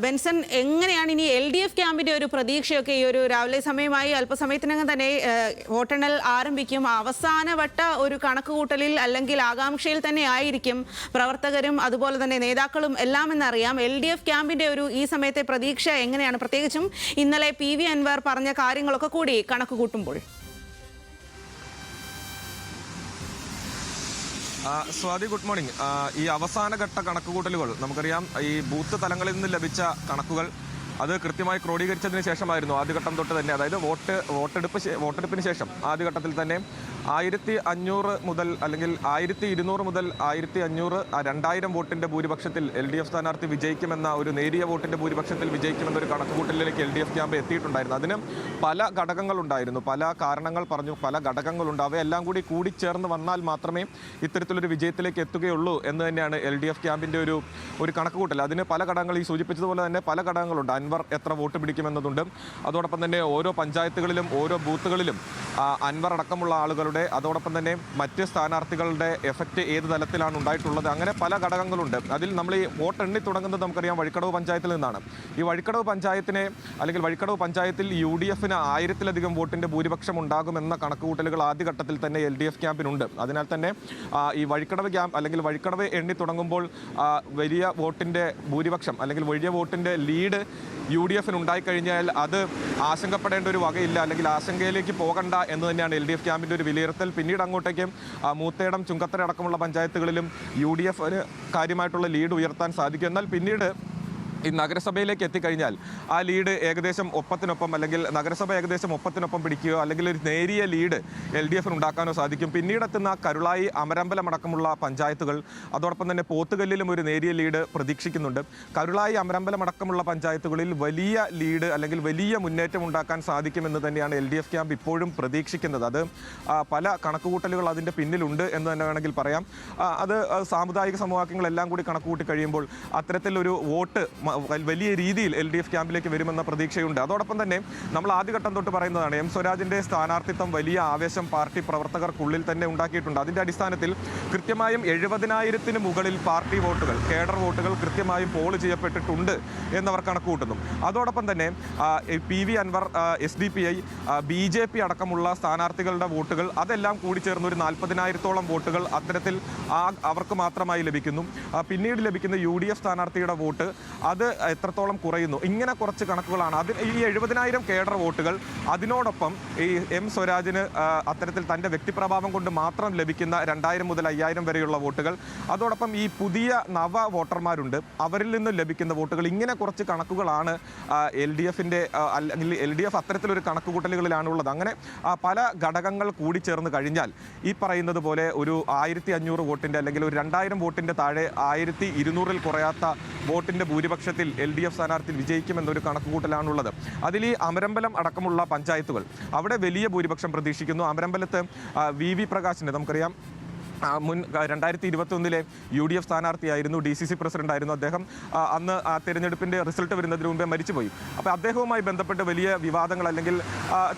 Benson, എങ്ങനെയാണ് ഇനി LDF ക്യാമ്പിന്റെ ഒരു പ്രതീക്ഷയൊക്കെ? ഈ ഒരു രാവിലെ സമയമായി അല്പസമയത്തിനകം തന്നെ വോട്ടെണ്ണൽ ആരംഭിക്കും. അവസാനവട്ട ഒരു കണക്കുകൂട്ടലിൽ അല്ലെങ്കിൽ ആകാംക്ഷയിൽ തന്നെ ആയിരിക്കും പ്രവർത്തകരും അതുപോലെ തന്നെ നേതാക്കളും എല്ലാം എന്നറിയാം. LDF ക്യാമ്പിന്റെ ഒരു ഈ സമയത്തെ പ്രതീക്ഷ എങ്ങനെയാണ്, പ്രത്യേകിച്ചും ഇന്നലെ PV അൻവർ പറഞ്ഞ കാര്യങ്ങളൊക്കെ കൂടി കണക്ക് കൂട്ടുമ്പോൾ? Swathi, good morning. ഈ അവസാനഘട്ട കണക്കുകൂട്ടലുകൾ നമുക്കറിയാം, ഈ ബൂത്ത് തലങ്ങളിൽ നിന്ന് ലഭിച്ച കണക്കുകൾ അത് കൃത്യമായി ക്രോഡീകരിച്ചതിന് ശേഷമായിരുന്നു ആദ്യഘട്ടം തൊട്ട് തന്നെ, അതായത് വോട്ടെടുപ്പിന് ശേഷം ആദ്യഘട്ടത്തിൽ തന്നെ 1500 മുതൽ അല്ലെങ്കിൽ 1200 മുതൽ 1500 2000 വോട്ടിൻ്റെ ഭൂരിപക്ഷത്തിൽ LDF സ്ഥാനാർത്ഥി വിജയിക്കുമെന്ന ഒരു നേരിയ വോട്ടിൻ്റെ ഭൂരിപക്ഷത്തിൽ വിജയിക്കുമെന്നൊരു കണക്കുകൂട്ടലിലേക്ക് LDF ക്യാമ്പ് എത്തിയിട്ടുണ്ടായിരുന്നു. അതിന് പല ഘടകങ്ങളുണ്ടായിരുന്നു, പല കാരണങ്ങൾ പറഞ്ഞു, പല ഘടകങ്ങളുണ്ട്. അവയെല്ലാം കൂടി ചേർന്ന് വന്നാൽ മാത്രമേ ഇത്തരത്തിലൊരു വിജയത്തിലേക്ക് എത്തുകയുള്ളൂ എന്ന് തന്നെയാണ് LDF ക്യാമ്പിൻ്റെ ഒരു കണക്കുകൂട്ടൽ. അതിന് പല ഘടകങ്ങൾ, ഈ സൂചിപ്പിച്ചതുപോലെ തന്നെ പല ഘടകങ്ങളുണ്ട്. അൻവർ എത്ര വോട്ട് പിടിക്കുമെന്നതുണ്ട്. അതോടൊപ്പം തന്നെ ഓരോ പഞ്ചായത്തുകളിലും ഓരോ ബൂത്തുകളിലും അൻവർ അടക്കമുള്ള ആളുകളുടെ, അതോടൊപ്പം തന്നെ മറ്റ് സ്ഥാനാർത്ഥികളുടെ എഫക്റ്റ് ഏത് തലത്തിലാണ് ഉണ്ടായിട്ടുള്ളത്, അങ്ങനെ പല ഘടകങ്ങളുണ്ട്. അതിൽ നമ്മൾ ഈ വോട്ട് എണ്ണി തുടങ്ങുന്നത് നമുക്കറിയാം വഴിക്കടവ് പഞ്ചായത്തിൽ നിന്നാണ്. ഈ വഴിക്കടവ് പഞ്ചായത്തിൽ UDFന് 1000-ലധികം വോട്ടിൻ്റെ ഭൂരിപക്ഷം ഉണ്ടാകുമെന്ന കണക്കുകൂട്ടലുകൾ ആദ്യഘട്ടത്തിൽ തന്നെ LDF ക്യാമ്പിനുണ്ട്. അതിനാൽ തന്നെ ഈ വഴിക്കടവ് എണ്ണി തുടങ്ങുമ്പോൾ വലിയ വോട്ടിൻ്റെ ഭൂരിപക്ഷം അല്ലെങ്കിൽ വലിയ വോട്ടിൻ്റെ ലീഡ് UDFന് ഉണ്ടായിക്കഴിഞ്ഞാൽ അത് ആശങ്കപ്പെടേണ്ട ഒരു വകയില്ല, അല്ലെങ്കിൽ ആശങ്കയിലേക്ക് പോകണ്ട എന്ന് തന്നെയാണ് LDF ക്യാമ്പിൻ്റെ ഒരു വിലയിരുത്തൽ. പിന്നീട് അങ്ങോട്ടേക്ക് മൂത്തേടം, ചുങ്കത്തറ അടക്കമുള്ള പഞ്ചായത്തുകളിലും UDFന് കാര്യമായിട്ടുള്ള ലീഡ് ഉയർത്താൻ സാധിക്കും. എന്നാൽ പിന്നീട് ഈ നഗരസഭയിലേക്ക് എത്തിക്കഴിഞ്ഞാൽ ആ ലീഡ് ഏകദേശം ഒപ്പത്തിനൊപ്പം, അല്ലെങ്കിൽ നഗരസഭ ഏകദേശം ഒപ്പത്തിനൊപ്പം പിടിക്കുകയോ അല്ലെങ്കിൽ ഒരു നേരിയ ലീഡ് LDFന് ഉണ്ടാക്കാനോ സാധിക്കും. പിന്നീട് എത്തുന്ന കരുളായി, അമരമ്പലം അടക്കമുള്ള പഞ്ചായത്തുകൾ, അതോടൊപ്പം തന്നെ പോത്തുകല്ലിലും ഒരു നേരിയ ലീഡ് പ്രതീക്ഷിക്കുന്നുണ്ട്. കരുളായി, അമരമ്പലം അടക്കമുള്ള പഞ്ചായത്തുകളിൽ വലിയ ലീഡ് അല്ലെങ്കിൽ വലിയ മുന്നേറ്റം ഉണ്ടാക്കാൻ സാധിക്കുമെന്ന് തന്നെയാണ് LDF ക്യാമ്പ് ഇപ്പോഴും പ്രതീക്ഷിക്കുന്നത്. അത് പല കണക്കുകൂട്ടലുകൾ അതിൻ്റെ പിന്നിലുണ്ട് എന്ന് തന്നെ വേണമെങ്കിൽ പറയാം. അത് സാമുദായിക സമവാക്യങ്ങളെല്ലാം കൂടി കണക്കുകൂട്ടി കഴിയുമ്പോൾ അത്തരത്തിലൊരു വോട്ട് വലിയ രീതിയിൽ LDF ക്യാമ്പിലേക്ക് വരുമെന്ന പ്രതീക്ഷയുണ്ട്. അതോടൊപ്പം തന്നെ നമ്മൾ ആദ്യഘട്ടം തൊട്ട് പറയുന്നതാണ്, M സ്വരാജിൻ്റെ സ്ഥാനാർത്ഥിത്വം വലിയ ആവേശം പാർട്ടി പ്രവർത്തകർക്കുള്ളിൽ തന്നെ ഉണ്ടാക്കിയിട്ടുണ്ട്. അതിൻ്റെ അടിസ്ഥാനത്തിൽ കൃത്യമായും 70,000-ന് മുകളിൽ പാർട്ടി വോട്ടുകൾ, കേഡർ വോട്ടുകൾ കൃത്യമായും പോൾ ചെയ്യപ്പെട്ടിട്ടുണ്ട് എന്നവർ കണക്കുകൂട്ടുന്നു. അതോടൊപ്പം തന്നെ PV അൻവർ, SDPI, BJP അടക്കമുള്ള സ്ഥാനാർത്ഥികളുടെ വോട്ടുകൾ അതെല്ലാം കൂടിച്ചേർന്ന് ഒരു 40,000-ഓളം വോട്ടുകൾ അത്തരത്തിൽ അവർക്ക് മാത്രമായി ലഭിക്കുന്നു. പിന്നീട് ലഭിക്കുന്ന UDF സ്ഥാനാർത്ഥിയുടെ വോട്ട് അത് എത്രത്തോളം കുറയുന്നു, ഇങ്ങനെ കുറച്ച് കണക്കുകളാണ്. ഈ 70,000 കേഡർ വോട്ടുകൾ, അതിനോടൊപ്പം ഈ M സ്വരാജിന് അത്തരത്തിൽ തൻ്റെ വ്യക്തിപ്രഭാവം കൊണ്ട് മാത്രം ലഭിക്കുന്ന 2000 മുതൽ 5000 വരെയുള്ള വോട്ടുകൾ, അതോടൊപ്പം ഈ പുതിയ നവ വോട്ടർമാരുണ്ട്, അവരിൽ നിന്ന് ലഭിക്കുന്ന വോട്ടുകൾ, ഇങ്ങനെ കുറച്ച് കണക്കുകളാണ് LDFൻ്റെ, അല്ലെങ്കിൽ LDF അത്തരത്തിലൊരു കണക്കുകൂട്ടലുകളിലാണുള്ളത്. അങ്ങനെ പല ഘടകങ്ങൾ കൂടിച്ചേർന്ന് കഴിഞ്ഞാൽ ഈ പറയുന്നത് പോലെ ഒരു 1500 വോട്ടിൻ്റെ അല്ലെങ്കിൽ ഒരു 2000 വോട്ടിൻ്റെ താഴെ 1200-ൽ കുറയാത്ത വോട്ടിൻ്റെ ഭൂരിപക്ഷത്തിൽ LDF സ്ഥാനാർത്ഥി വിജയിക്കുമെന്നൊരു കണക്കുകൂട്ടലാണുള്ളത്. അതിൽ ഈ അമരമ്പലം അടക്കമുള്ള പഞ്ചായത്തുകൾ, അവിടെ വലിയ ഭൂരിപക്ഷം പ്രതീക്ഷിക്കുന്നു. അമരമ്പലത്ത് VV പ്രകാശിനെ നമുക്കറിയാം, മുൻ 2021-ലെ UDF സ്ഥാനാർത്ഥിയായിരുന്നു, DCC പ്രസിഡന്റായിരുന്നു അദ്ദേഹം. അന്ന് ആ തിരഞ്ഞെടുപ്പിൻ്റെ റിസൾട്ട് വരുന്നതിന് മുമ്പേ മരിച്ചുപോയി. അപ്പോൾ അദ്ദേഹവുമായി ബന്ധപ്പെട്ട് വലിയ വിവാദങ്ങൾ അല്ലെങ്കിൽ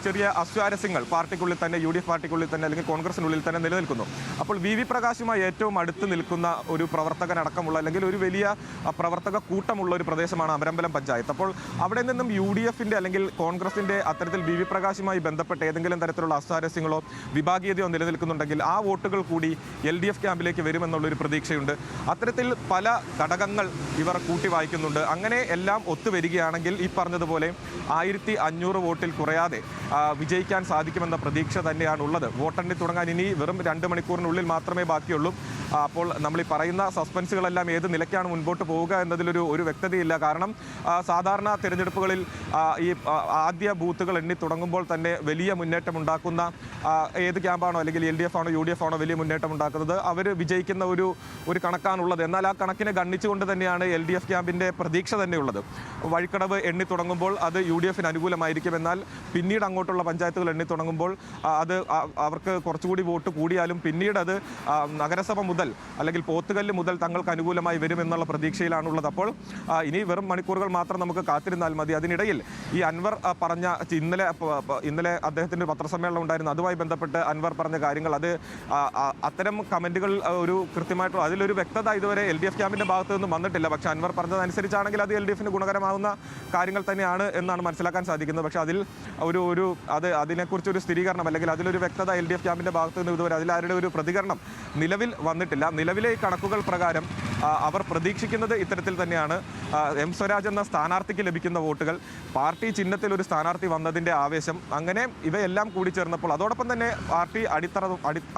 ചെറിയ അസ്വാരസ്യങ്ങൾ പാർട്ടിക്കുള്ളിൽ തന്നെ, UDF പാർട്ടിക്കുള്ളിൽ തന്നെ അല്ലെങ്കിൽ കോൺഗ്രസിനുള്ളിൽ തന്നെ നിലനിൽക്കുന്നു. അപ്പോൾ VV പ്രകാശുമായി ഏറ്റവും അടുത്ത് നിൽക്കുന്ന ഒരു പ്രവർത്തകനടക്കമുള്ള അല്ലെങ്കിൽ ഒരു വലിയ പ്രവർത്തക കൂട്ടമുള്ള ഒരു പ്രദേശമാണ് അമരമ്പലം പഞ്ചായത്ത്. അപ്പോൾ അവിടെ നിന്നും UDFൻ്റെ അല്ലെങ്കിൽ കോൺഗ്രസിൻ്റെ അത്തരത്തിൽ VV പ്രകാശുമായി ബന്ധപ്പെട്ട് ഏതെങ്കിലും തരത്തിലുള്ള അസ്വാരസ്യങ്ങളോ വിഭാഗീയതയോ നിലനിൽക്കുന്നുണ്ടെങ്കിൽ ആ വോട്ടുകൾ കൂടി LDF ക്യാമ്പിലേക്ക് വരുമെന്നുള്ളൊരു പ്രതീക്ഷയുണ്ട്. അത്തരത്തിൽ പല ഘടകങ്ങൾ ഇവർ കൂട്ടി വായിക്കുന്നുണ്ട്. അങ്ങനെ എല്ലാം ഒത്തുവരികയാണെങ്കിൽ ഈ പറഞ്ഞതുപോലെ 1500 വോട്ടിൽ കുറയാതെ വിജയിക്കാൻ സാധിക്കുമെന്ന പ്രതീക്ഷ തന്നെയാണുള്ളത്. വോട്ടെണ്ണി തുടങ്ങാൻ ഇനി വെറും 2 മണിക്കൂറിനുള്ളിൽ മാത്രമേ ബാക്കിയുള്ളൂ. അപ്പോൾ നമ്മൾ ഈ പറയുന്ന സസ്പെൻസുകളെല്ലാം ഏത് നിലയ്ക്കാണ് മുൻപോട്ട് പോവുക എന്നതിലൊരു വ്യക്തതയില്ല. കാരണം സാധാരണ തിരഞ്ഞെടുപ്പുകളിൽ ഈ ആദ്യ ബൂത്തുകൾ എണ്ണി തുടങ്ങുമ്പോൾ തന്നെ വലിയ മുന്നേറ്റം ഉണ്ടാക്കുന്ന ഏത് ക്യാമ്പാണോ അല്ലെങ്കിൽ LDF ആണോ UDF ആണോ വലിയ മുന്നേറ്റം ഉണ്ടാക്കുന്നത്, അവർ വിജയിക്കുന്ന ഒരു കണക്കാണുള്ളത്. എന്നാൽ ആ കണക്കിനെ ഗണ്ണിച്ചുകൊണ്ട് തന്നെയാണ് LDF ക്യാമ്പിൻ്റെ പ്രതീക്ഷ തന്നെയുള്ളത്. വഴിക്കടവ് എണ്ണി തുടങ്ങുമ്പോൾ അത് UDFന് അനുകൂലമായിരിക്കും. എന്നാൽ പിന്നീട് അങ്ങോട്ടുള്ള പഞ്ചായത്തുകൾ എണ്ണി തുടങ്ങുമ്പോൾ അത് അവർക്ക് കുറച്ചുകൂടി വോട്ട് കൂടിയാലും പിന്നീട് അത് നഗരസഭ മുതൽ മുതൽ അല്ലെങ്കിൽ പോത്തുകല്ല് മുതൽ തങ്ങൾക്ക് അനുകൂലമായി വരുമെന്നുള്ള പ്രതീക്ഷയിലാണുള്ളത്. അപ്പോൾ ഇനി വെറും മണിക്കൂറുകൾ മാത്രം നമുക്ക് കാത്തിരുന്നാൽ മതി. അതിനിടയിൽ ഈ അൻവർ പറഞ്ഞ ഇന്നലെ അദ്ദേഹത്തിൻ്റെ പത്രസമ്മേളനം ഉണ്ടായിരുന്നു, അതുമായി ബന്ധപ്പെട്ട് അൻവർ പറഞ്ഞ കാര്യങ്ങൾ, അത് അത്തരം കമൻറ്റുകൾ ഒരു കൃത്യമായിട്ടുള്ള അതിലൊരു വ്യക്തത ഇതുവരെ LDF ക്യാമ്പിൻ്റെ ഭാഗത്തു നിന്നും വന്നിട്ടില്ല. പക്ഷേ അൻവർ പറഞ്ഞതനുസരിച്ചാണെങ്കിൽ അത് LDFന് ഗുണകരമാകുന്ന കാര്യങ്ങൾ തന്നെയാണ് എന്നാണ് മനസ്സിലാക്കാൻ സാധിക്കുന്നത്. പക്ഷേ അതിൽ അതിനെക്കുറിച്ചൊരു സ്ഥിരീകരണം അല്ലെങ്കിൽ അതിലൊരു വ്യക്തത LDF ക്യാമ്പിൻ്റെ ഭാഗത്തു നിന്ന് ഇതുവരെ അതിലാരുടെ ഒരു പ്രതികരണം നിലവിൽ വന്നിട്ടില്ല. നിലവിലെ കണക്കുകൾ പ്രകാരം അവർ പ്രതീക്ഷിക്കുന്നത് ഇത്തരത്തിൽ തന്നെയാണ്. M സ്വരാജ് എന്ന സ്ഥാനാർത്ഥിക്ക് ലഭിക്കുന്ന വോട്ടുകൾ, പാർട്ടി ചിഹ്നത്തിൽ ഒരു സ്ഥാനാർത്ഥി വന്നതിൻ്റെ ആവേശം, അങ്ങനെ ഇവയെല്ലാം കൂടി ചേർന്നപ്പോൾ അതോടൊപ്പം തന്നെ പാർട്ടി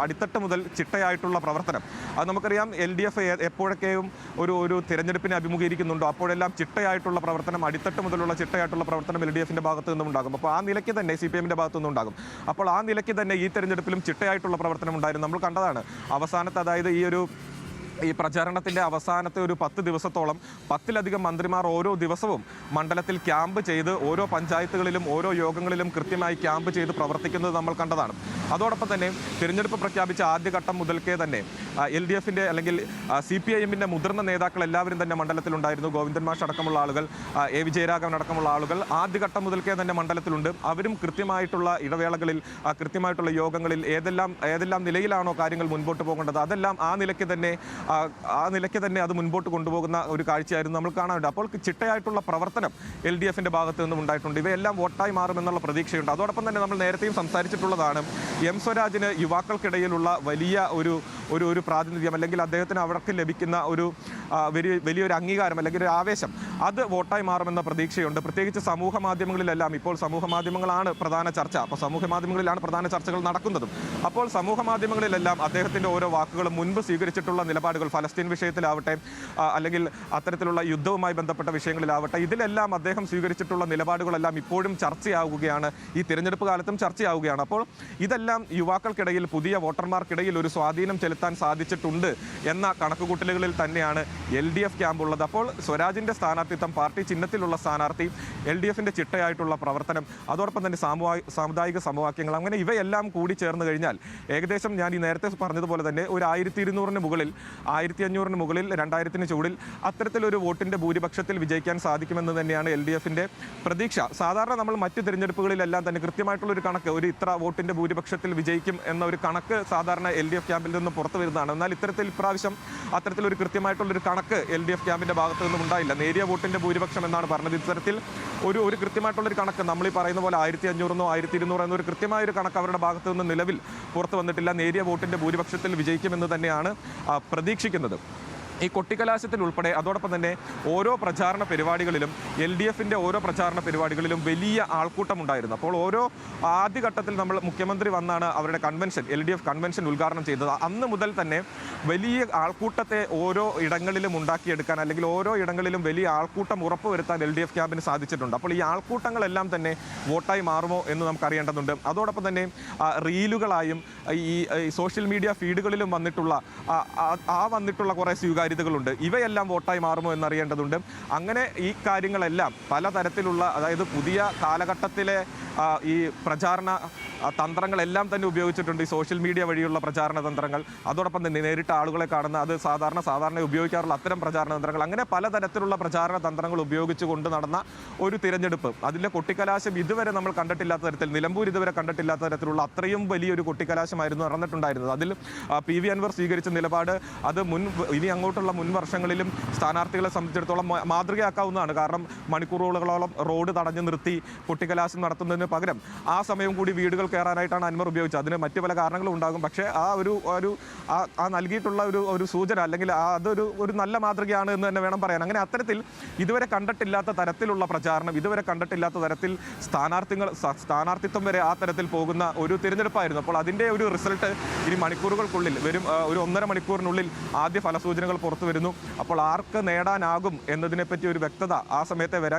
അടിത്തട്ട് മുതൽ ചിട്ടയായിട്ടുള്ള പ്രവർത്തനം, അത് നമുക്കറിയാം LDF എപ്പോഴൊക്കെയും ഒരു തിരഞ്ഞെടുപ്പിനെ അഭിമുഖീകരിക്കുന്നുണ്ടോ അപ്പോഴെല്ലാം ചിട്ടയായിട്ടുള്ള പ്രവർത്തനം, അടിത്തട്ട് മുതലുള്ള ചിട്ടയായിട്ടുള്ള പ്രവർത്തനം LDFിൻ്റെ ഭാഗത്തു നിന്നും ഉണ്ടാകും. അപ്പോൾ ആ നിലയ്ക്ക് തന്നെ CPMൻ്റെ ഭാഗത്തു നിന്നും ഉണ്ടാകും. അപ്പോൾ ആ നിലയ്ക്ക് തന്നെ ഈ തെരഞ്ഞെടുപ്പിലും ചിട്ടയായിട്ടുള്ള പ്രവർത്തനം ഉണ്ടായിരുന്നു. നമ്മൾ കണ്ടതാണ് അവസാനത്തെ, അതായത് ഈ പ്രചാരണത്തിൻ്റെ അവസാനത്തെ ഒരു 10 ദിവസത്തോളം 10-ലധികം മന്ത്രിമാർ ഓരോ ദിവസവും മണ്ഡലത്തിൽ ക്യാമ്പ് ചെയ്ത് ഓരോ പഞ്ചായത്തുകളിലും ഓരോ യോഗങ്ങളിലും കൃത്യമായി ക്യാമ്പ് ചെയ്ത് പ്രവർത്തിക്കുന്നത് നമ്മൾ കണ്ടതാണ്. അതോടൊപ്പം തന്നെ തിരഞ്ഞെടുപ്പ് പ്രഖ്യാപിച്ച ആദ്യഘട്ടം മുതൽക്കേ തന്നെ LDFിൻ്റെ അല്ലെങ്കിൽ CPIMൻ്റെ മുതിർന്ന നേതാക്കൾ എല്ലാവരും തന്നെ മണ്ഡലത്തിലുണ്ടായിരുന്നു. ഗോവിന്ദൻ മാഷ് അടക്കമുള്ള ആളുകൾ, A വിജയരാഘവൻ അടക്കമുള്ള ആളുകൾ ആദ്യഘട്ടം മുതൽക്കേ തന്നെ മണ്ഡലത്തിലുണ്ട്. അവരും കൃത്യമായിട്ടുള്ള ഇടവേളകളിൽ കൃത്യമായിട്ടുള്ള യോഗങ്ങളിൽ ഏതെല്ലാം നിലയിലാണോ കാര്യങ്ങൾ മുൻപോട്ട് പോകേണ്ടത് അതെല്ലാം ആ നിലയ്ക്ക് തന്നെ അത് മുൻപോട്ട് കൊണ്ടുപോകുന്ന ഒരു കാഴ്ചയായിരുന്നു നമ്മൾ കാണാറുണ്ട്. അപ്പോൾ ചിട്ടയായിട്ടുള്ള പ്രവർത്തനം LDFിൻ്റെ ഭാഗത്തു നിന്നും ഉണ്ടായിട്ടുണ്ട്. ഇവയെല്ലാം വോട്ടായി മാറുമെന്നുള്ള പ്രതീക്ഷയുണ്ട്. അതോടൊപ്പം തന്നെ നമ്മൾ നേരത്തെയും സംസാരിച്ചിട്ടുള്ളതാണ്, M സ്വരാജിന് യുവാക്കൾക്കിടയിലുള്ള വലിയ ഒരു പ്രാതിനിധ്യം അല്ലെങ്കിൽ അദ്ദേഹത്തിന് അവർക്ക് ലഭിക്കുന്ന വലിയൊരു അംഗീകാരം അല്ലെങ്കിൽ ഒരു ആവേശം, അത് വോട്ടായി മാറുമെന്ന പ്രതീക്ഷയുണ്ട്. പ്രത്യേകിച്ച് സമൂഹ മാധ്യമങ്ങളിലെല്ലാം ഇപ്പോൾ സമൂഹ മാധ്യമങ്ങളാണ് പ്രധാന ചർച്ച. അപ്പോൾ സമൂഹ മാധ്യമങ്ങളിലാണ് പ്രധാന ചർച്ചകൾ നടക്കുന്നതും. അപ്പോൾ സമൂഹ മാധ്യമങ്ങളിലെല്ലാം അദ്ദേഹത്തിൻ്റെ ഓരോ വാക്കുകളും മുൻപ് സ്വീകരിച്ചിട്ടുള്ള നിലപാടുകൾ, ഫലസ്തീൻ വിഷയത്തിലാവട്ടെ അല്ലെങ്കിൽ അത്തരത്തിലുള്ള യുദ്ധവുമായി ബന്ധപ്പെട്ട വിഷയങ്ങളിലാവട്ടെ, ഇതിലെല്ലാം അദ്ദേഹം സ്വീകരിച്ചിട്ടുള്ള നിലപാടുകളെല്ലാം ഇപ്പോഴും ചർച്ചയാവുകയാണ്, ഈ തിരഞ്ഞെടുപ്പ് കാലത്തും ചർച്ചയാവുകയാണ്. അപ്പോൾ ഇതെല്ലാം യുവാക്കൾക്കിടയിൽ, പുതിയ വോട്ടർമാർക്കിടയിൽ ഒരു സ്വാധീനം ചെലുത്താൻ സാധിച്ചിട്ടുണ്ട് എന്ന കണക്കുകൂട്ടലുകളിൽ തന്നെയാണ് LDF ക്യാമ്പ് ഉള്ളത്. അപ്പോൾ സ്വരാജിൻ്റെ സ്ഥാനാർത്ഥിത്വം, പാർട്ടി ചിഹ്നത്തിലുള്ള സ്ഥാനാർത്ഥി, LDFിൻ്റെ ചിട്ടയായിട്ടുള്ള പ്രവർത്തനം, അതോടൊപ്പം തന്നെ സാമുദായിക സമവാക്യങ്ങൾ, അങ്ങനെ ഇവയെല്ലാം കൂടി ചേർന്ന് കഴിഞ്ഞാൽ ഏകദേശം ഞാൻ ഈ നേരത്തെ പറഞ്ഞതുപോലെ തന്നെ ഒരു 1200-ന് മുകളിൽ 1500-ന് മുകളിൽ 2000-ന് ചൂടിൽ അത്തരത്തിലൊരു വോട്ടിൻ്റെ ഭൂരിപക്ഷത്തിൽ വിജയിക്കാൻ സാധിക്കുമെന്ന് തന്നെയാണ് LDFിൻ്റെ പ്രതീക്ഷ. സാധാരണ നമ്മൾ മറ്റ് തിരഞ്ഞെടുപ്പുകളിലെല്ലാം തന്നെ കൃത്യമായിട്ടുള്ളൊരു കണക്ക്, ഒരു ഇത്ര വോട്ടിൻ്റെ ഭൂരിപക്ഷത്തിൽ വിജയിക്കും എന്ന ഒരു കണക്ക് സാധാരണ LDF ക്യാമ്പിൽ നിന്ന് പുറത്തു വരുന്നതാണ്. എന്നാൽ ഇപ്രാവശ്യം അത്തരത്തിലൊരു കൃത്യമായിട്ടുള്ളൊരു കണക്ക് LDF ക്യാമ്പിൻ്റെ ഭാഗത്തു നിന്നും ഉണ്ടായില്ല. നേരിയ വോട്ടിൻ്റെ ഭൂരിപക്ഷം എന്നാണ് പറഞ്ഞത്. ഇത്തരത്തിൽ ഒരു കൃത്യമായിട്ടുള്ളൊരു കണക്ക്, നമ്മൾ ഈ പറയുന്ന പോലെ 1500-എന്നോ 1200 എന്നൊരു കൃത്യമായൊരു കണക്ക് അവരുടെ ഭാഗത്തു നിന്ന് നിലവിൽ പുറത്തു വന്നിട്ടില്ല. നേരിയ വോട്ടിൻ്റെ ഭൂരിപക്ഷത്തിൽ വിജയിക്കുമെന്ന് തന്നെയാണ് പ്രതീക്ഷിക്കുന്നത്. ഈ കൊട്ടിക്കലാശത്തിൽ ഉൾപ്പെടെ അതോടൊപ്പം തന്നെ ഓരോ പ്രചാരണ പരിപാടികളിലും LDFിൻ്റെ ഓരോ പ്രചാരണ പരിപാടികളിലും വലിയ ആൾക്കൂട്ടം ഉണ്ടായിരുന്നു. അപ്പോൾ ആദ്യഘട്ടത്തിൽ നമ്മൾ മുഖ്യമന്ത്രി വന്നാണ് അവരുടെ കൺവെൻഷൻ, LDF കൺവെൻഷൻ ഉദ്ഘാടനം ചെയ്തത്. അന്ന് മുതൽ തന്നെ വലിയ ആൾക്കൂട്ടത്തെ ഓരോ ഇടങ്ങളിലും ഉണ്ടാക്കിയെടുക്കാൻ അല്ലെങ്കിൽ ഓരോ ഇടങ്ങളിലും വലിയ ആൾക്കൂട്ടം ഉറപ്പുവരുത്താൻ LDF ക്യാമ്പിന് സാധിച്ചിട്ടുണ്ട്. അപ്പോൾ ഈ ആൾക്കൂട്ടങ്ങളെല്ലാം തന്നെ വോട്ടായി മാറുമോ എന്ന് നമുക്കറിയേണ്ടതുണ്ട്. അതോടൊപ്പം തന്നെ റീലുകളായും ഈ സോഷ്യൽ മീഡിയ ഫീഡുകളിലും വന്നിട്ടുള്ള കുറേ സ്വീകാര്യതകളുണ്ട്. ഇവയെല്ലാം വോട്ടായി മാറുമോ എന്നറിയേണ്ടതുണ്ട്. അങ്ങനെ ഈ കാര്യങ്ങളെല്ലാം പലതരത്തിലുള്ള, അതായത് പുതിയ കാലഘട്ടത്തിലെ ഈ പ്രചാരണ തന്ത്രങ്ങളെല്ലാം തന്നെ ഉപയോഗിച്ചിട്ടുണ്ട്. ഈ സോഷ്യൽ മീഡിയ വഴിയുള്ള പ്രചാരണ തന്ത്രങ്ങൾ, അതോടൊപ്പം തന്നെ നേരിട്ട് ആളുകളെ കാണുന്ന, അത് സാധാരണ ഉപയോഗിക്കാറുള്ള അത്തരം പ്രചാരണ തന്ത്രങ്ങൾ, അങ്ങനെ പലതരത്തിലുള്ള പ്രചാരണ തന്ത്രങ്ങൾ ഉപയോഗിച്ചുകൊണ്ട് നടന്ന ഒരു തിരഞ്ഞെടുപ്പ്, അതിൻ്റെ കൊട്ടിക്കലാശം ഇതുവരെ നമ്മൾ കണ്ടിട്ടില്ലാത്ത തരത്തിൽ, നിലമ്പൂർ ഇതുവരെ കണ്ടിട്ടില്ലാത്ത തരത്തിലുള്ള അത്രയും വലിയൊരു കൊട്ടിക്കലാശമായിരുന്നു നടന്നിട്ടുണ്ടായിരുന്നത്. അതിൽ PV അൻവർ സ്വീകരിച്ച നിലപാട് അത് ഇനി അങ്ങോട്ടുള്ള മുൻ വർഷങ്ങളിലും സ്ഥാനാർത്ഥികളെ സംബന്ധിച്ചിടത്തോളം മാതൃകയാക്കാവുന്നതാണ്. കാരണം മണിക്കൂറുകളോളം റോഡ് തടഞ്ഞു നിർത്തി കൊട്ടിക്കലാശം നടത്തുന്നതിന് പകരം ആ സമയം കൂടി വീടുകൾ കയറാനായിട്ടാണ് അൻവർ ഉപയോഗിച്ചത്. അതിന് മറ്റു പല കാരണങ്ങളും ഉണ്ടാകും. പക്ഷേ ആ നൽകിയിട്ടുള്ള ഒരു സൂചന അല്ലെങ്കിൽ അതൊരു നല്ല മാതൃകയാണ് എന്ന് തന്നെ വേണം പറയാൻ. അങ്ങനെ അത്തരത്തിൽ ഇതുവരെ കണ്ടിട്ടില്ലാത്ത തരത്തിലുള്ള പ്രചാരണം, ഇതുവരെ കണ്ടിട്ടില്ലാത്ത തരത്തിൽ സ്ഥാനാർത്ഥിത്വം വരെ ആ തരത്തിൽ പോകുന്ന ഒരു തിരഞ്ഞെടുപ്പായിരുന്നു. അപ്പോൾ അതിൻ്റെ ഒരു റിസൾട്ട് ഇനി മണിക്കൂറുകൾക്കുള്ളിൽ വരും. ഒരു 1.5 മണിക്കൂറിനുള്ളിൽ ആദ്യ ഫലസൂചനകൾ പുറത്തു വരുന്നു. അപ്പോൾ ആർക്ക് നേടാനാകും എന്നതിനെപ്പറ്റി ഒരു വ്യക്തത ആ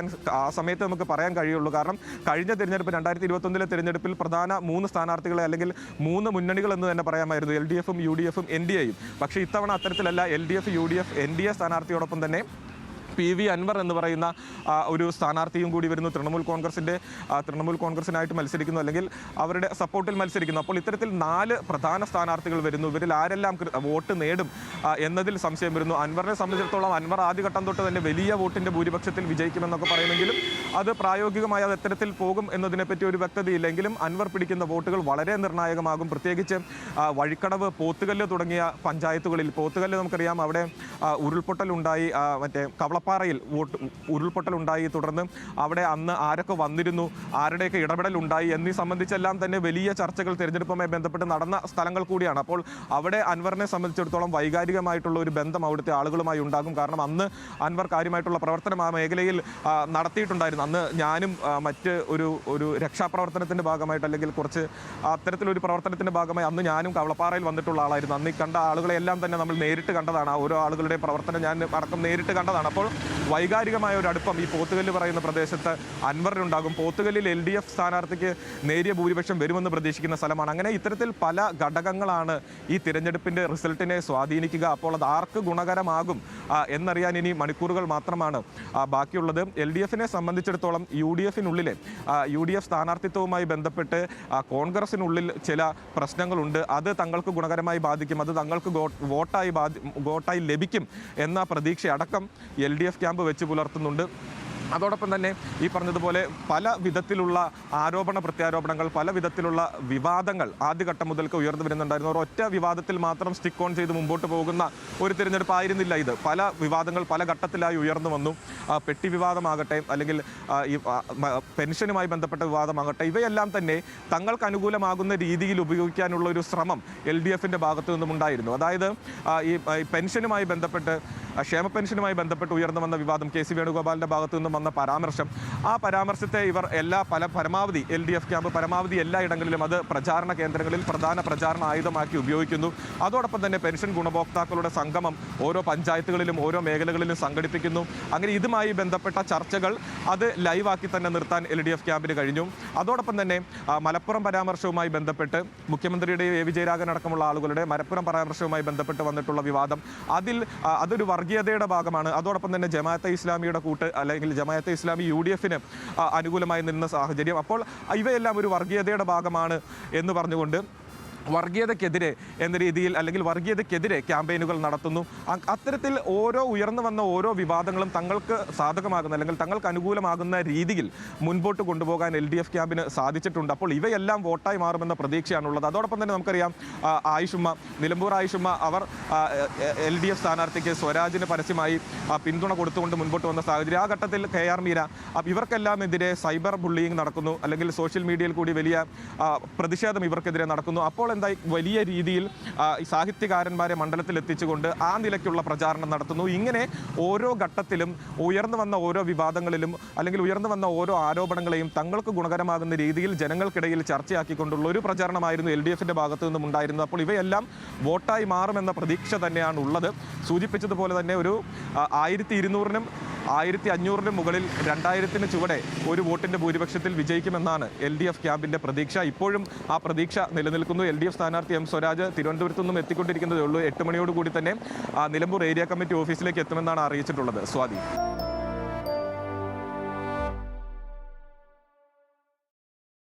സമയത്ത് നമുക്ക് പറയാൻ കഴിയുള്ളൂ. കാരണം കഴിഞ്ഞ തിരഞ്ഞെടുപ്പ് 2021-ലെ തിരഞ്ഞെടുപ്പിൽ പ്രധാന 3 സ്ഥാനാർത്ഥികളെ അല്ലെങ്കിൽ 3 മുന്നണികൾ എന്ന് തന്നെ പറയാമായിരുന്നു, LDFും UDFും NDAയും. പക്ഷേ ഇത്തവണ അത്തരത്തിലല്ല. LDF, UDF, NDA സ്ഥാനാർത്ഥിയോടൊപ്പം തന്നെ PV അൻവർ എന്ന് പറയുന്ന ഒരു സ്ഥാനാർത്ഥിയും കൂടി വരുന്നു. തൃണമൂൽ കോൺഗ്രസിനായിട്ട് മത്സരിക്കുന്നു, അല്ലെങ്കിൽ അവരുടെ സപ്പോർട്ടിൽ മത്സരിക്കുന്നു. അപ്പോൾ ഇത്തരത്തിൽ 4 പ്രധാന സ്ഥാനാർത്ഥികൾ വരുന്നു. ഇവരിൽ ആരെല്ലാം വോട്ട് നേടും എന്നതിൽ സംശയം വരുന്നു. അൻവറിനെ സംബന്ധിച്ചിടത്തോളം അൻവർ ആദ്യഘട്ടം തൊട്ട് തന്നെ വലിയ വോട്ടിൻ്റെ ഭൂരിപക്ഷത്തിൽ വിജയിക്കുമെന്നൊക്കെ പറയുമെങ്കിലും അത് പ്രായോഗികമായി അത് എത്തരത്തിൽ പോകും എന്നതിനെപ്പറ്റി ഒരു വ്യക്തതയില്ലെങ്കിലും അൻവർ പിടിക്കുന്ന വോട്ടുകൾ വളരെ നിർണായകമാകും. പ്രത്യേകിച്ച് വഴിക്കടവ്, പോത്തുകല്ല് തുടങ്ങിയ പഞ്ചായത്തുകളിൽ. പോത്തുകല്ല് നമുക്കറിയാം, അവിടെ ഉരുൾപൊട്ടലുണ്ടായി, മറ്റേ കവളപ്പാറയിൽ ഉരുൾപൊട്ടലുണ്ടായി. തുടർന്ന് അവിടെ അന്ന് ആരൊക്കെ വന്നിരുന്നു, ആരുടെയൊക്കെ ഇടപെടലുണ്ടായി എന്നീ സംബന്ധിച്ചെല്ലാം തന്നെ വലിയ ചർച്ചകൾ തിരഞ്ഞെടുപ്പുമായി ബന്ധപ്പെട്ട് നടന്ന സ്ഥലങ്ങൾ കൂടിയാണ്. അപ്പോൾ അവിടെ അൻവറിനെ സംബന്ധിച്ചിടത്തോളം വൈകാരികമായിട്ടുള്ള ഒരു ബന്ധം അവിടുത്തെ ആളുകളുമായി ഉണ്ടാകും. കാരണം അന്ന് അൻവർ കാര്യമായിട്ടുള്ള പ്രവർത്തനം ആ മേഖലയിൽ നടത്തിയിട്ടുണ്ടായിരുന്നു. അന്ന് ഞാനും മറ്റ് ഒരു രക്ഷാപ്രവർത്തനത്തിൻ്റെ ഭാഗമായിട്ട്, അല്ലെങ്കിൽ കുറച്ച് അത്തരത്തിലൊരു പ്രവർത്തനത്തിൻ്റെ ഭാഗമായി അന്ന് ഞാനും കവളപ്പാറയിൽ വന്നിട്ടുള്ള ആളായിരുന്നു. അന്ന് ഈ കണ്ട ആളുകളെല്ലാം തന്നെ നമ്മൾ നേരിട്ട് കണ്ടതാണ്. ആ ഓരോ ആളുകളുടെ പ്രവർത്തനം ഞാൻ അടക്കം നേരിട്ട് കണ്ടതാണ്. അപ്പോൾ വൈകാരികമായ ഒരു അടുപ്പം ഈ പോത്തുകല്ല് പറയുന്ന പ്രദേശത്ത് അൻവറിനുണ്ടാകും. പോത്തുകല്ലിൽ LDF സ്ഥാനാർത്ഥിക്ക് നേരിയ ഭൂരിപക്ഷം വരുമെന്ന് പ്രതീക്ഷിക്കുന്ന സ്ഥലമാണ്. അങ്ങനെ ഇത്തരത്തിൽ പല ഘടകങ്ങളാണ് ഈ തിരഞ്ഞെടുപ്പിൻ്റെ റിസൾട്ടിനെ സ്വാധീനിക്കുക. അപ്പോൾ അത് ആർക്ക് ഗുണകരമാകും എന്നറിയാൻ ഇനി മണിക്കൂറുകൾ മാത്രമാണ് ബാക്കിയുള്ളത്. LDFനെ സംബന്ധിച്ചിടത്തോളം UDF സ്ഥാനാർത്ഥിത്വവുമായി ബന്ധപ്പെട്ട് കോൺഗ്രസിനുള്ളിൽ ചില പ്രശ്നങ്ങളുണ്ട്. അത് തങ്ങൾക്ക് ഗുണകരമായി ബാധിക്കും, അത് തങ്ങൾക്ക് വോട്ടായി ലഭിക്കും എന്ന പ്രതീക്ഷയടക്കം LDF ക്യാമ്പ് വെച്ച് പുലർത്തുന്നുണ്ട്. അതോടൊപ്പം തന്നെ ഈ പറഞ്ഞതുപോലെ പല വിധത്തിലുള്ള ആരോപണ പ്രത്യാരോപണങ്ങൾ, പല വിധത്തിലുള്ള വിവാദങ്ങൾ ആദ്യഘട്ടം മുതൽക്ക് ഉയർന്നു വരുന്നുണ്ടായിരുന്നു. ഒരൊറ്റ വിവാദത്തിൽ മാത്രം സ്റ്റിക്ക് ഓൺ ചെയ്ത് മുമ്പോട്ട് പോകുന്ന ഒരു തിരഞ്ഞെടുപ്പായിരുന്നില്ല ഇത്. പല വിവാദങ്ങൾ പല ഘട്ടത്തിലായി ഉയർന്നു വന്നു. പെട്ടി വിവാദമാകട്ടെ, അല്ലെങ്കിൽ ഈ പെൻഷനുമായി ബന്ധപ്പെട്ട വിവാദമാകട്ടെ, ഇവയെല്ലാം തന്നെ തങ്ങൾക്ക് അനുകൂലമാകുന്ന രീതിയിൽ ഉപയോഗിക്കാനുള്ള ഒരു ശ്രമം LDFിൻ്റെ ഭാഗത്തു നിന്നും ഉണ്ടായിരുന്നു. അതായത് ഈ പെൻഷനുമായി ബന്ധപ്പെട്ട്, ക്ഷേമ പെൻഷനുമായി ബന്ധപ്പെട്ട് ഉയർന്നു വന്ന വിവാദം, KC വേണുഗോപാലിൻ്റെ ഭാഗത്തു നിന്നും വന്ന പരാമർശം, ആ പരാമർശത്തെ ഇവർ പരമാവധി LDF ക്യാമ്പ് പരമാവധി എല്ലായിടങ്ങളിലും അത് പ്രചാരണ കേന്ദ്രങ്ങളിൽ പ്രധാന പ്രചാരണ ആയുധമാക്കി ഉപയോഗിക്കുന്നു. അതോടൊപ്പം തന്നെ പെൻഷൻ ഗുണഭോക്താക്കളുടെ സംഗമം ഓരോ പഞ്ചായത്തുകളിലും ഓരോ മേഖലകളിലും സംഘടിപ്പിക്കുന്നു. അങ്ങനെ ഇതുമായി ബന്ധപ്പെട്ട ചർച്ചകൾ അത് ലൈവാക്കി തന്നെ നിർത്താൻ LDF ക്യാമ്പിന് കഴിഞ്ഞു. അതോടൊപ്പം തന്നെ മലപ്പുറം പരാമർശവുമായി ബന്ധപ്പെട്ട് മുഖ്യമന്ത്രിയുടെ A. വിജയരാഘവൻ അടക്കമുള്ള ആളുകളുടെ മലപ്പുറം പരാമർശവുമായി ബന്ധപ്പെട്ട് വന്നിട്ടുള്ള വിവാദം, അതൊരു വർഗീയതയുടെ ഭാഗമാണ്. അതോടൊപ്പം തന്നെ ജമാഅത്തെ ഇസ്ലാമിയുടെ അല്ലെങ്കിൽ ജമാഅത്തെ ഇസ്ലാമി UDFന് അനുകൂലമായി നിന്ന സാഹചര്യം. അപ്പോൾ ഇവയെല്ലാം ഒരു വർഗീയതയുടെ ഭാഗമാണ് എന്ന് പറഞ്ഞുകൊണ്ട് വർഗീയതയ്ക്കെതിരെ എന്ന രീതിയിൽ, അല്ലെങ്കിൽ വർഗീയതയ്ക്കെതിരെ ക്യാമ്പയിനുകൾ നടത്തുന്നു. അത്തരത്തിൽ ഉയർന്നു വന്ന ഓരോ വിവാദങ്ങളും തങ്ങൾക്ക് സാധകമാകുന്ന, അല്ലെങ്കിൽ തങ്ങൾക്ക് അനുകൂലമാകുന്ന രീതിയിൽ മുൻപോട്ട് കൊണ്ടുപോകാൻ LDF ക്യാമ്പിന് സാധിച്ചിട്ടുണ്ട്. അപ്പോൾ ഇവയെല്ലാം വോട്ടായി മാറുമെന്ന പ്രതീക്ഷയാണുള്ളത്. അതോടൊപ്പം തന്നെ നമുക്കറിയാം, നിലമ്പൂർ ആയിഷുമ്മ അവർ LDF സ്ഥാനാർത്ഥിക്ക് സ്വരാജിന് പരസ്യമായി പിന്തുണ കൊടുത്തുകൊണ്ട് മുൻപോട്ട് വന്ന സാഹചര്യം. ആ ഘട്ടത്തിൽ KR മീര, ഇവർക്കെല്ലാം എതിരെ സൈബർ ബുള്ളിയിങ് നടക്കുന്നു, അല്ലെങ്കിൽ സോഷ്യൽ മീഡിയയിൽ കൂടി വലിയ പ്രതിഷേധം ഇവർക്കെതിരെ നടക്കുന്നു. അപ്പോൾ വലിയ രീതിയിൽ സാഹിത്യകാരന്മാരെ മണ്ഡലത്തിൽ എത്തിച്ചുകൊണ്ട് ആ നിലയ്ക്കുള്ള പ്രചാരണം നടത്തുന്നു. ഇങ്ങനെ ഓരോ ഘട്ടത്തിലും ഉയർന്നു വന്ന ഓരോ വിവാദങ്ങളിലും, അല്ലെങ്കിൽ ഉയർന്നു വന്ന ഓരോ ആരോപണങ്ങളെയും തങ്ങൾക്ക് ഗുണകരമാകുന്ന രീതിയിൽ ജനങ്ങൾക്കിടയിൽ ചർച്ചയാക്കിക്കൊണ്ടുള്ള ഒരു പ്രചാരണമായിരുന്നു LDFിൻ്റെ ഭാഗത്തു നിന്നും ഉണ്ടായിരുന്നത്. അപ്പോൾ ഇവയെല്ലാം വോട്ടായി മാറുമെന്ന പ്രതീക്ഷ തന്നെയാണ് ഉള്ളത്. സൂചിപ്പിച്ചതുപോലെ തന്നെ ഒരു 1200-നും 1500-നും മുകളിൽ 2000-ന് ചുവടെ ഒരു വോട്ടിൻ്റെ ഭൂരിപക്ഷത്തിൽ വിജയിക്കുമെന്നാണ് LDF ക്യാമ്പിൻ്റെ പ്രതീക്ഷ. ഇപ്പോഴും ആ പ്രതീക്ഷ നിലനിൽക്കുന്നു. LDF സ്ഥാനാർത്ഥി M. സ്വരാജ് തിരുവനന്തപുരത്തു നിന്നും എത്തിക്കൊണ്ടിരിക്കുന്നതേ ഉള്ളൂ. 8 മണിയോടുകൂടി തന്നെ നിലമ്പൂർ ഏരിയ കമ്മിറ്റി ഓഫീസിലേക്ക് എത്തുമെന്നാണ് അറിയിച്ചിട്ടുള്ളത്. സ്വാതി.